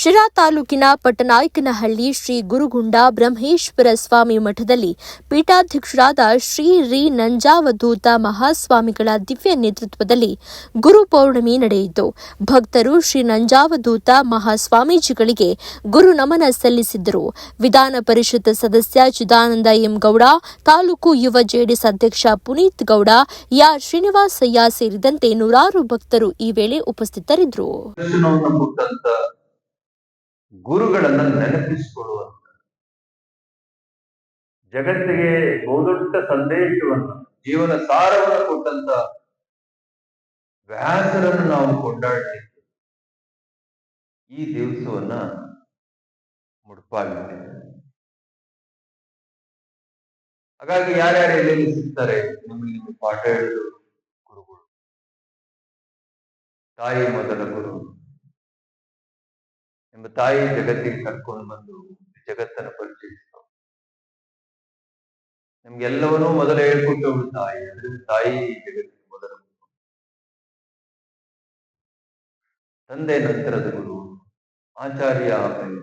ಶಿರಾ ತಾಲೂಕಿನ ಪಟ್ಟನಾಯಕನಹಳ್ಳಿ ಶ್ರೀ ಗುರುಗುಂಡ ಬ್ರಹ್ಮೇಶ್ವರ ಸ್ವಾಮಿ ಮಠದಲ್ಲಿ ಪೀಠಾಧ್ಯಕ್ಷರಾದ ಶ್ರೀ ರಿ ನಂಜಾವಧೂತ ಮಹಾಸ್ವಾಮಿಗಳ ದಿವ್ಯ ನೇತೃತ್ವದಲ್ಲಿ ಗುರು ಪೌರ್ಣಮಿ ನಡೆಯಿತು. ಭಕ್ತರು ಶ್ರೀ ನಂಜಾವಧೂತ ಮಹಾಸ್ವಾಮೀಜಿಗಳಿಗೆ ಗುರು ನಮನ ಸಲ್ಲಿಸಿದ್ದರು. ವಿಧಾನ ಪರಿಷತ್ ಸದಸ್ಯ ಚಿದಾನಂದ ಎಂ ಗೌಡ, ತಾಲೂಕು ಯುವ ಜೆಡಿಎಸ್ ಅಧ್ಯಕ್ಷ ಪುನೀತ್ ಗೌಡ, ಶ್ರೀನಿವಾಸಯ್ಯ ಸೇರಿದಂತೆ ನೂರಾರು ಭಕ್ತರು ಈ ವೇಳೆ ಉಪಸ್ಥಿತರಿದ್ದರು. ಗುರುಗಳನ್ನ ನೆನಪಿಸಿಕೊಳ್ಳುವಂತ, ಜಗತ್ತಿಗೆ ಬಹುದೊಡ್ಡ ಸಂದೇಶವನ್ನು, ಜೀವನ ಸಾರವನ್ನು ಕೊಟ್ಟಂತ ವ್ಯಾಸರನ್ನು ನಾವು ಕೊಂಡಾಡಲಿಕ್ಕೆ ಈ ದಿವಸವನ್ನ ಮುಡುಪಾಗಿದ್ದೇವೆ. ಹಾಗಾಗಿ ಯಾರ್ಯಾರು ಎಲ್ಲೆಲ್ಲಿ ಸಿಗ್ತಾರೆ, ನಿಮಗೆ ಪಾಠ ಹೇಳಿದ್ರು ಗುರುಗಳು, ತಾಯಿ ಮೊದಲ ಗುರು ಎಂಬ ತಾಯಿ ಜಗತ್ತಿಗೆ ಕರ್ಕೊಂಡು ಬಂದು ಜಗತ್ತನ್ನು ಪರಿಚಯಿಸ್ತಾರೆ. ನಿಮ್ಗೆಲ್ಲವನ್ನೂ ಮೊದಲು ಹೇಳ್ಕೊಟ್ಟವಳು ತಾಯಿ. ಅಂದ್ರೆ ತಾಯಿ ಜಗತ್ತಿಗೆ ಮೊದಲ ಗುರು, ತಂದೆ ನಂತರದ ಗುರು, ಆಚಾರ್ಯ ಆಮೇಲೆ.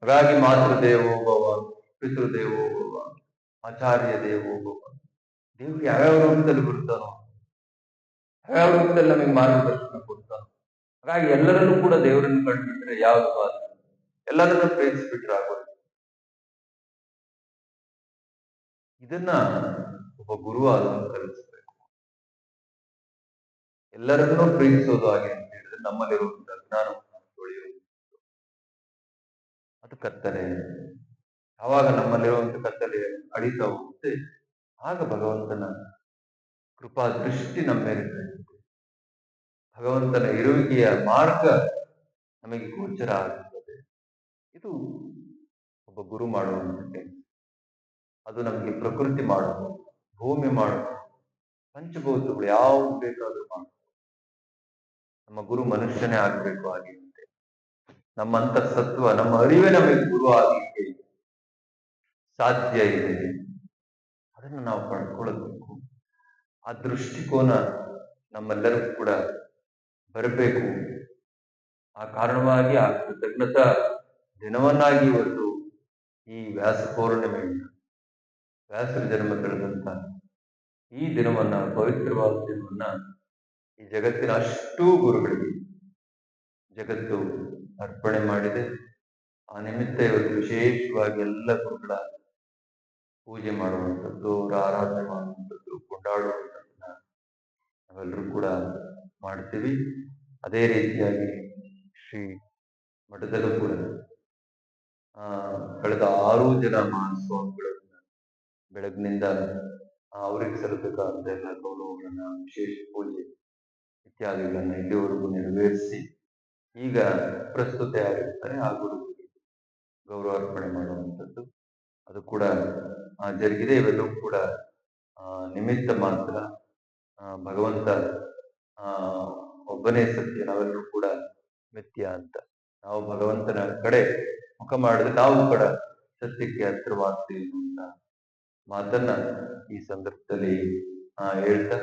ಹಾಗಾಗಿ ಮಾತೃದೇವೋ ಭವ, ಪಿತೃದೇವೋ ಭವ, ಆಚಾರ್ಯ ದೇವೋ ಭವ. ದೇವ್ರು ಯಾವ್ಯಾವ ರೂಪದಲ್ಲಿ ಬರ್ತಾನೋ, ಯಾವ್ಯಾವ ರೂಪದಲ್ಲಿ ನಮಗೆ ಮಾರ್ಗದರ್ಶನ ಕೊಡ್ತಾನೋ. ಹಾಗಾಗಿ ಎಲ್ಲರನ್ನೂ ಕೂಡ ದೇವರನ್ನು ಕಂಡುಬಿಟ್ರೆ ಯಾವ್ದು ಬಾಧ, ಎಲ್ಲರನ್ನು ಪ್ರೇಮಿಸಿಬಿಟ್ರೆ ಆಗೋದು. ಇದನ್ನ ಒಬ್ಬ ಗುರುವಾದವನ್ನು ಕಲಿಸಬೇಕು. ಎಲ್ಲರನ್ನೂ ಪ್ರೀತಿಸೋದು ಹಾಗೆ ಅಂತ ಹೇಳಿದ್ರೆ ನಮ್ಮಲ್ಲಿರುವಂತಹ ಜ್ಞಾನವನ್ನು ತೊಳೆಯುವುದು, ಅದು ಕತ್ತಲೆ. ಯಾವಾಗ ನಮ್ಮಲ್ಲಿರುವಂತ ಕತ್ತಲೆ ಅಳಿತಾ ಹೋಗುತ್ತೆ, ಆಗ ಭಗವಂತನ ಕೃಪಾ ದೃಷ್ಟಿ ನಮ್ಮ ಮೇಲೆ ಬೀಳುತ್ತೆ. ಭಗವಂತನ ಇರುವಿಕೆಯ ಮಾರ್ಗ ನಮಗೆ ಗೋಚರ ಆಗುತ್ತದೆ. ಇದು ಒಬ್ಬ ಗುರು ಮಾಡುವಂತ ಕೆಲಸ. ಅದು ನಮಗೆ ಪ್ರಕೃತಿ ಮಾಡಬಹುದು, ಭೂಮಿ ಮಾಡಬಹುದು, ಪಂಚಭೂತಗಳು ಯಾವುದು ಬೇಕಾದ್ರೂ ಮಾಡಬಹುದು. ನಮ್ಮ ಗುರು ಮನುಷ್ಯನೇ ಆಗ್ಬೇಕು. ಆಗಿರುತ್ತೆ ನಮ್ಮ ಅಂತಃಸತ್ವ, ನಮ್ಮ ಅರಿವೇ ನಮಗೆ ಗುರು ಆಗಲಿಕ್ಕೆ ಸಾಧ್ಯ ಇದೆ. ಅದನ್ನು ನಾವು ಪಡ್ಕೊಳ್ಳಬೇಕು. ಆ ದೃಷ್ಟಿಕೋನ ನಮ್ಮೆಲ್ಲರಿಗೂ ಕೂಡ ಬರಬೇಕು. ಆ ಕಾರಣವಾಗಿ ಆ ಕೃತಜ್ಞತಾ ದಿನವನ್ನಾಗಿ ಇವತ್ತು ಈ ವ್ಯಾಸ ಪೌರ್ಣಿಮೆಯಿಂದ, ವ್ಯಾಸರ ಜನ್ಮ ತಳೆದಂತ ಈ ದಿನವನ್ನ, ಪವಿತ್ರವಾದ ದಿನವನ್ನ ಈ ಜಗತ್ತಿನ ಅಷ್ಟೂ ಗುರುಗಳಿಗೆ ಜಗತ್ತು ಅರ್ಪಣೆ ಮಾಡಿದೆ. ಆ ನಿಮಿತ್ತ ಇವತ್ತು ವಿಶೇಷವಾಗಿ ಎಲ್ಲ ಗುರುಗಳ ಪೂಜೆ ಮಾಡುವಂಥದ್ದು, ಅವರ ಆರಾಧನೆ ಮಾಡುವಂಥದ್ದು, ಕೊಂಡಾಡುವಂಥದ್ದನ್ನ ನಾವೆಲ್ಲರೂ ಕೂಡ ಮಾಡ್ತೀವಿ. ಅದೇ ರೀತಿಯಾಗಿ ಶ್ರೀ ಮಠದಲ್ಲೂ ಕೂಡ ಕಳೆದ 6 ಜನ ಮಹಾಸ್ವಾಮಿಗಳನ್ನ ಬೆಳಗ್ಗಿನಿಂದ ಅವರಿಗೆ ಸಲ್ಲಬೇಕಾದಂತ ಎಲ್ಲ ಗೌರವಗಳನ್ನ, ವಿಶೇಷ ಪೂಜೆ ಇತ್ಯಾದಿಗಳನ್ನ ಇಲ್ಲಿವರೆಗೂ ನೆರವೇರಿಸಿ ಈಗ ಪ್ರಸ್ತುತ ಯಾರಿರ್ತಾರೆ ಆ ಗುರುಗಳಿಗೆ ಗೌರವ ಅರ್ಪಣೆ ಮಾಡುವಂಥದ್ದು ಅದು ಕೂಡ ಜರುಗಿದೆ. ಇವೆಲ್ಲವೂ ಕೂಡ ನಿಮಿತ್ತ ಮಾತ್ರ. ಭಗವಂತ ಒಬ್ಬನೇ ಸತ್ಯ, ನಾವೆಲ್ಲರೂ ಕೂಡ ಮಿಥ್ಯ ಅಂತ. ನಾವು ಭಗವಂತನ ಕಡೆ ಮುಖ ಮಾಡಿದ್ರೆ ನಾವು ಕೂಡ ಸತ್ಯಕ್ಕೆ ಹತ್ತಿರವಾಗ್ತೀವಿ ಅಂತ ಮಾತನ್ನ ಈ ಸಂದರ್ಭದಲ್ಲಿ ಹೇಳ್ತಾ